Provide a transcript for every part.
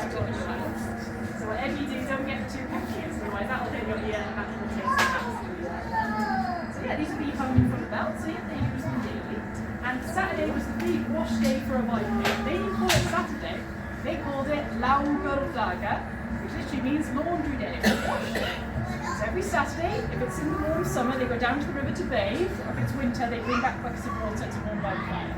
outdoor environment. So whatever you do, don't get too confused, otherwise that'll hurt your ear and that will taste absolutely right. So yeah, these will be hung from the belt, so yeah, they use them daily. And Saturday was the big wash day for a Viking. They didn't call it Saturday, they called it Laugerdaga, which literally means laundry day, wash day. So every Saturday, if it's in the warm summer, they go down to the river to bathe, or if it's winter, they bring back buckets of water to warm by the fire.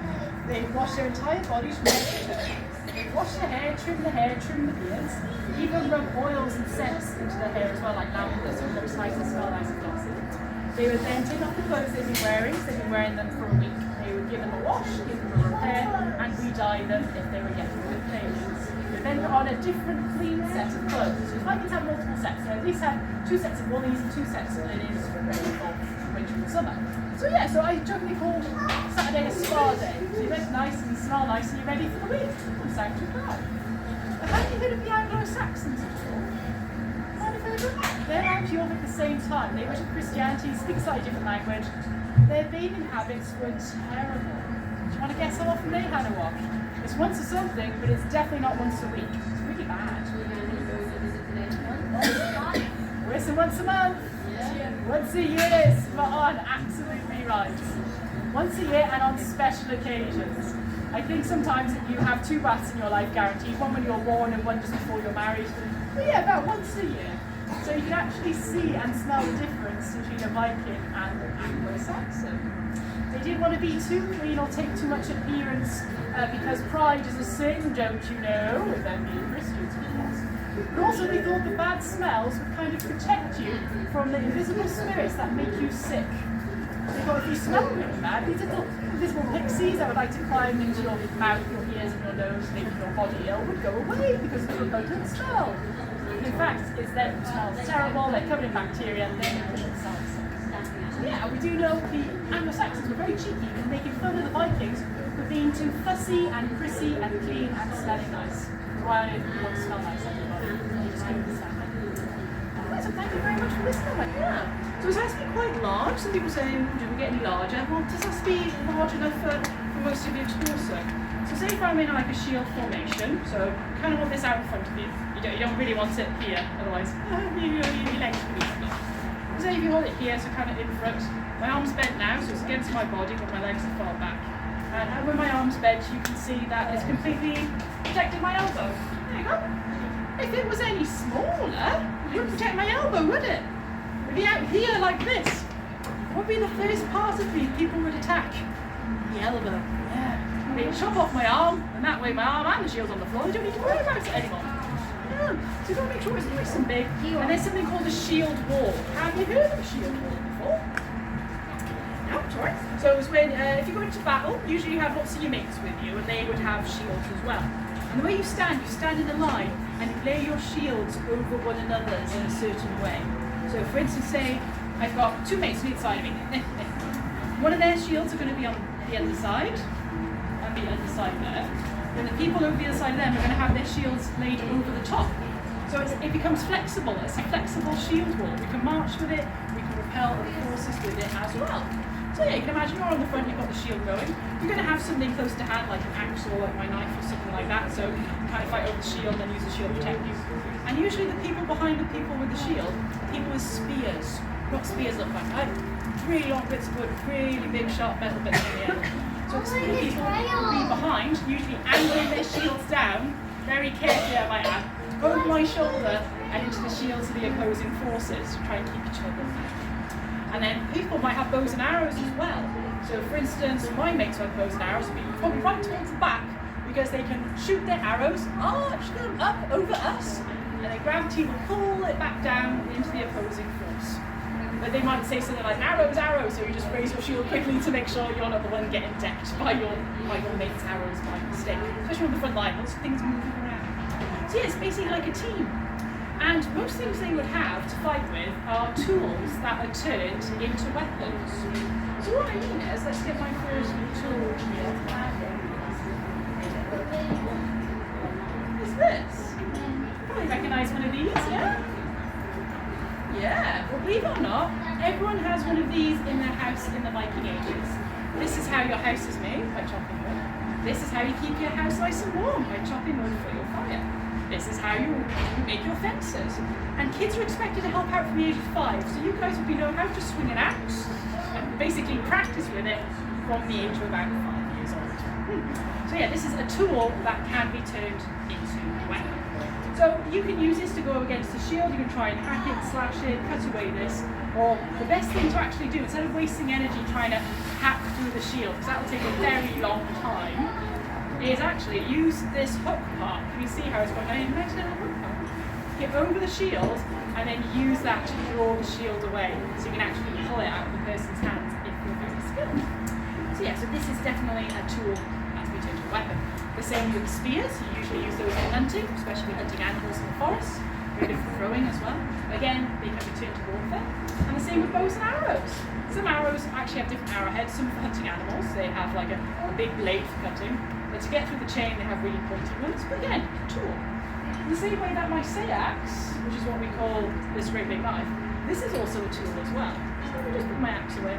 They wash their entire bodies from head to toe. They wash the hair, trim the beards, even rub oils and scents into the hair as well, like lavender, so it looks nice and smell nice and glossy. They would then take off the clothes they've been wearing, so they've been wearing them for a week. They would give them a wash, give them a repair, and re-dye them if they were getting a bit faded. They then put on a different clean set of clothes. So Vikings have multiple sets. They at least have 2 sets of woolies and 2 sets of linens for winter and summer. So yeah, so I jokingly call Saturday a spa day. So you look nice and you smell nice and you're ready for the week. From south to proud. But have you heard of the Anglo-Saxons before? Have you heard of them? They're around Jorvik at the same time. They went to Christianity, speak a slightly different language. Their bathing habits were terrible. Do you want to guess how often they had a wash? It's once or something, but it's definitely not once a week. It's really bad. Worse than once a month. Once a year, spot on, absolutely right. Once a year and on special occasions. I think sometimes you have 2 baths in your life guaranteed, one when you're born and one just before you're married. But yeah, about once a year. So you can actually see and smell the difference between a Viking and an Anglo-Saxon. They didn't want to be too clean or take too much appearance because pride is a sin, don't you know, with them being Christians, of course. But also they thought the bad smells would kind of protect you from the invisible spirits that make you sick. They thought if you smell really bad, these little invisible pixies that would like to climb into your mouth, your ears and your nose, making your body ill, would go away because of the repugnant smell. In fact, it's them who smells terrible, they're covered in bacteria, and they're making themselves sick. Yeah, we do know the Anglo-Saxons were very cheeky in making fun of the Vikings for being too fussy and prissy and clean and smelling nice. Why do you want to smell nice, everybody? You just don't understand that. So thank you very much for listening. Yeah. So it's actually quite large. Some people say, do we get any larger? Well, does this be large enough for most of your torso? So say if I'm in like a shield formation, so you kind of want this out in front of you. You don't really want it here, otherwise your legs will be stuck. So if you hold it here, so kind of in front, my arm's bent now, so it's against my body, but my legs are far back. And when my arm's bent, you can see that it's completely protecting my elbow. There you go. If it was any smaller, it wouldn't protect my elbow, would it? It would be out here like this. What would be the first part of me people would attack? The elbow. Yeah. They chop off my arm, and that way my arm and the shield's on the floor. You don't need to worry about it anymore. So you've got to make sure it's nice and big. And there's something called a shield wall. Have you heard of a shield wall before? No, sorry. So it was when, if you go into battle, usually you have lots of your mates with you, and they would have shields as well. And the way you stand in a line, and you lay your shields over one another's in a certain way. So for instance, say I've got 2 mates on each side of me. One of their shields are going to be on the underside, and the underside there. Then the people over the other side of them are going to have their shields laid over the top. So it becomes flexible. It's a flexible shield wall. We can march with it, we can repel the forces with it as well. So yeah, you can imagine you're on the front, you've got the shield going. You're going to have something close to hand, like an axe or like my knife or something like that. So you can kind of fight over the shield and use the shield to protect you. And usually the people behind the people with the shield, people with spears. What spears look like, right? Really long bits of wood, really big sharp metal bits in the end. So the spear people will be behind, usually angling their shields down, very carefully I might add, over my shoulder and into the shields of the opposing forces to try and keep each other back. And then people might have bows and arrows as well. So for instance, my mates who have bows and arrows will be probably right towards the back because they can shoot their arrows, arch them up over us, and then gravity will pull it back down into the opposing force. But they might say something like, arrows, arrows, so you just raise your shield quickly to make sure you're not the one getting decked by your mate's arrows by mistake. Especially on the front line, lots of things moving around. So yeah, it's basically like a team. And most things they would have to fight with are tools that are turned into weapons. So what I mean is, let's get my first tool here. What's this? Probably recognise one of these, yeah? Yeah, well believe it or not, everyone has one of these in their house in the Viking ages. This is how your house is made, by chopping wood. This is how you keep your house nice and warm, by chopping wood for your fire. This this is how you make your fences. And kids are expected to help out from the age of 5, so you guys will be knowing how to swing an axe and basically practice with it from the age of about 5 years old. So yeah, this is a tool that can be turned into a weapon. So you can use this to go against the shield, you can try and hack it, slash it, cut away this, or the best thing to actually do, instead of wasting energy trying to hack through the shield, because that will take a very long time, is actually use this hook part. Can you see how it's got a nice little hook part? Get over the shield and then use that to draw the shield away, so you can actually pull it out of the person's hands if you're very skilled. So yeah, so this is definitely a tool that's been turned into a weapon. The same with spears, you usually use those for hunting, especially hunting animals in the forest. Very good for throwing as well. Again, they can be turned to warfare. And the same with bows and arrows. Some arrows actually have different arrowheads, some for hunting animals, they have like a big blade for cutting. But to get through the chain, they have really pointy ones, but again, a tool. In the same way that my axe, which is what we call this great big knife, this is also a tool as well. So let me just put my axe away.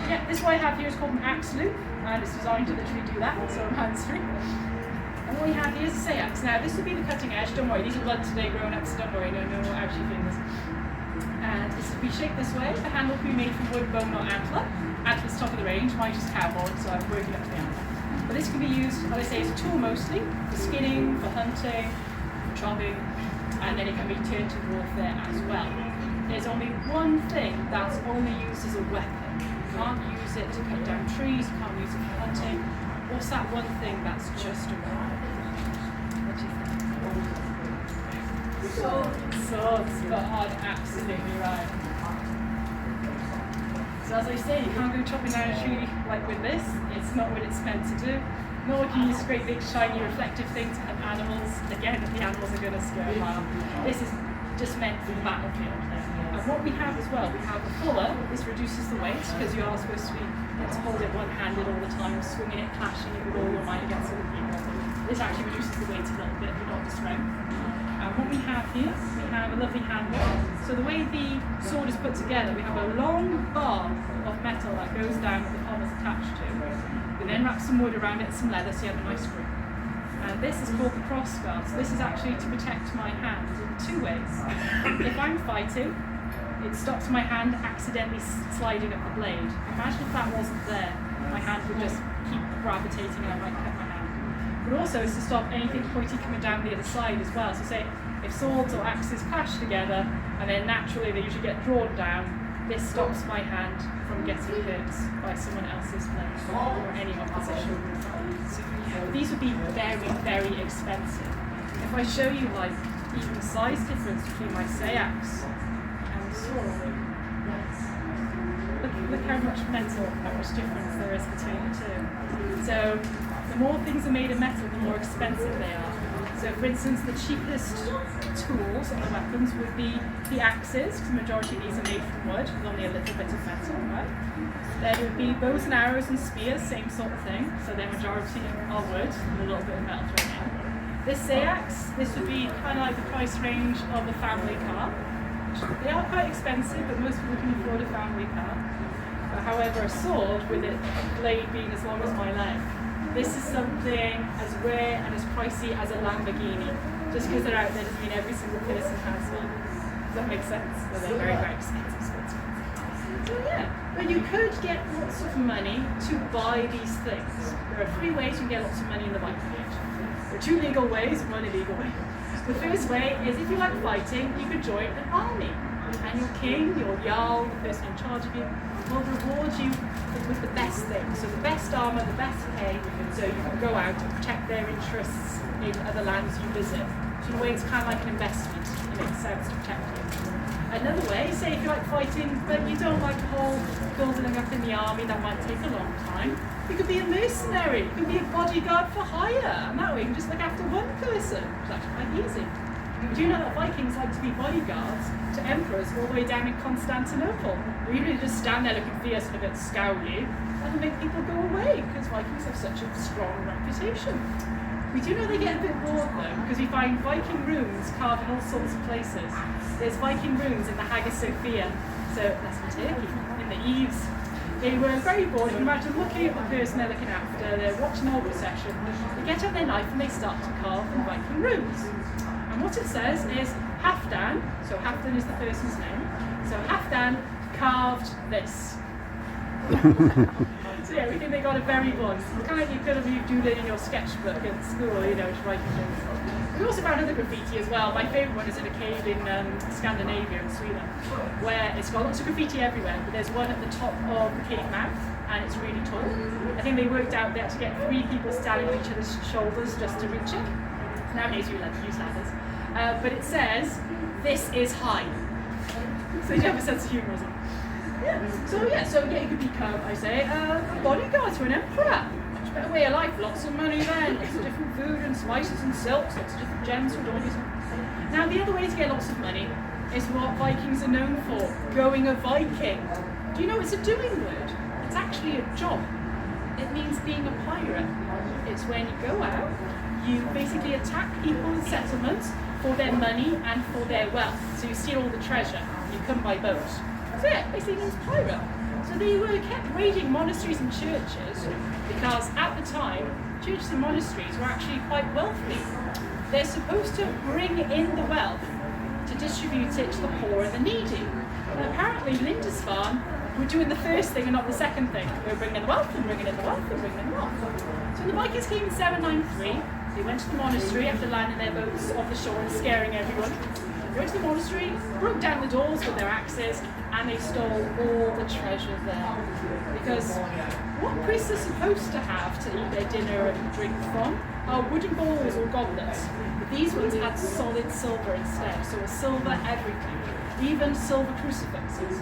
Yeah, this one I have here is called an axe loop, and it's designed to literally do that, so I'm hands-free. And what we have here is a axe. Now, this would be the cutting edge, don't worry, these are blood today grown up, so don't worry, no ouchie fingers. And this will be shaped this way. The handle will be made from wood, bone, or antler. Antler's top of the range, mine is cowboy, so I'm working up to the antler. But this can be used, as I say, as a tool mostly, for skinning, for hunting, for chopping, and then it can be turned to warfare as well. There's only one thing that's only used as a weapon. You can't use it to cut down trees, you can't use it for hunting. What's that one thing that's just a weapon? What do you think? Swords, spot on, absolutely right. So as I say, you can't go chopping down a tree like with this. It's not what it's meant to do. Nor can you use a great big shiny reflective thing to hunt animals. Again, the animals are going to scare a mile. This is just meant for the battlefield. And what we have as well, we have a fuller. This reduces the weight because you are supposed to be able to hold it one-handed all the time, swinging it, clashing it with all your might against other people. This actually reduces the weight a little bit, but not the strength. And what we have here, we have a lovely handle. So the way the sword is put together, we have a long bar of metal that goes down that the pommel is attached to. We then wrap some wood around it, some leather, so you have a nice grip. And this is called the crossguard. So this is actually to protect my hand in 2 ways. If I'm fighting, it stops my hand accidentally sliding up the blade. Imagine if that wasn't there, my hand would just keep gravitating and I might cut my hand. But also it's to stop anything pointy coming down the other side as well. So say if swords or axes clash together and then naturally they usually get drawn down, this stops my hand from getting hurt by someone else's blade or any opposition. So these would be very, very expensive. If I show you like even the size difference between my axe and the sword, look how much metal, how much difference there is between the two. So the more things are made of metal, the more expensive they are. So for instance, the cheapest tools and the weapons would be the axes, because the majority of these are made from wood, with only a little bit of metal, right? Then it would be bows and arrows and spears, same sort of thing. So their majority are wood, with a little bit of metal thrown in. This axe, this would be kind of like the price range of a family car. They are quite expensive, but most people can afford a family car. But however, a sword with its blade being as long as my leg, this is something as rare and as pricey as a Lamborghini. Just because they're out there doesn't mean every single person has one. Does that make sense? So they're very, very expensive. So yeah, but you could get lots of money to buy these things. There are 3 ways you can get lots of money in the Viking Age. There are 2 legal ways and 1 illegal way. The first way is if you like fighting, you could join an army. And your king, your jarl, the person in charge of you, will reward you with the best things. So the best armour, the best pay, so you can go out and protect their interests in other lands you visit. So in a way it's kind of like an investment. It makes sense to protect you. Another way, say if you like fighting, but you don't like the whole building up in the army, that might take a long time. You could be a mercenary, you could be a bodyguard for hire, and that way you can just look after one person, which is actually quite easy. You do know that Vikings like to be bodyguards to emperors all the way down in Constantinople. Where you really just stand there looking fierce and a bit scowly, and it'll make people go away, because Vikings have such a strong reputation. We do know they get a bit bored though, because we find Viking runes carved in all sorts of places. There's Viking runes in the Hagia Sophia, so that's in Turkey, in the eaves. They were very bored. You can imagine looking at the person they're looking after, they're watching the whole procession. They get out their knife and they start to carve the Viking runes. And And what it says is Halfdan, so Halfdan is the person's name, so Halfdan carved this. So yeah, we think they got a very good one. It's kind of like you could have you doodling in your sketchbook at school, you know, to write things. We also found other graffiti as well. My favourite one is in a cave in Scandinavia, in Sweden, where it's got lots of graffiti everywhere, but there's one at the top of the cave mouth, and it's really tall. I think they worked out they had to get 3 people standing on each other's shoulders just to reach it. Nowadays we use ladders. But it says, "This is high." So you have a sense of humour as well. So you could become, I say, a bodyguard to an emperor. Much better way of life, lots of money then, lots of different food and spices and silks, lots of different gems for doilies. Now the other way to get lots of money is what Vikings are known for, going a Viking. Do you know it's a doing word? It's actually a job. It means being a pirate. It's when you go out, you basically attack people's settlements for their money and for their wealth. So you steal all the treasure, you come by boat. So yeah, basically means pirate. So they kept raiding monasteries and churches because at the time, churches and monasteries were actually quite wealthy. They're supposed to bring in the wealth to distribute it to the poor and the needy. But apparently Lindisfarne were doing the first thing and not the second thing. They were bringing in the wealth and bringing in the wealth and bringing in the wealth. So when the Vikings came in 793, they went to the monastery after landing their boats off the shore and scaring everyone. They went to the monastery, broke down the doors with their axes, and they stole all the treasure there. Because what priests are supposed to have to eat their dinner and drink from are wooden bowls or goblets. But these ones had solid silver instead, so a silver everything, even silver crucifixes.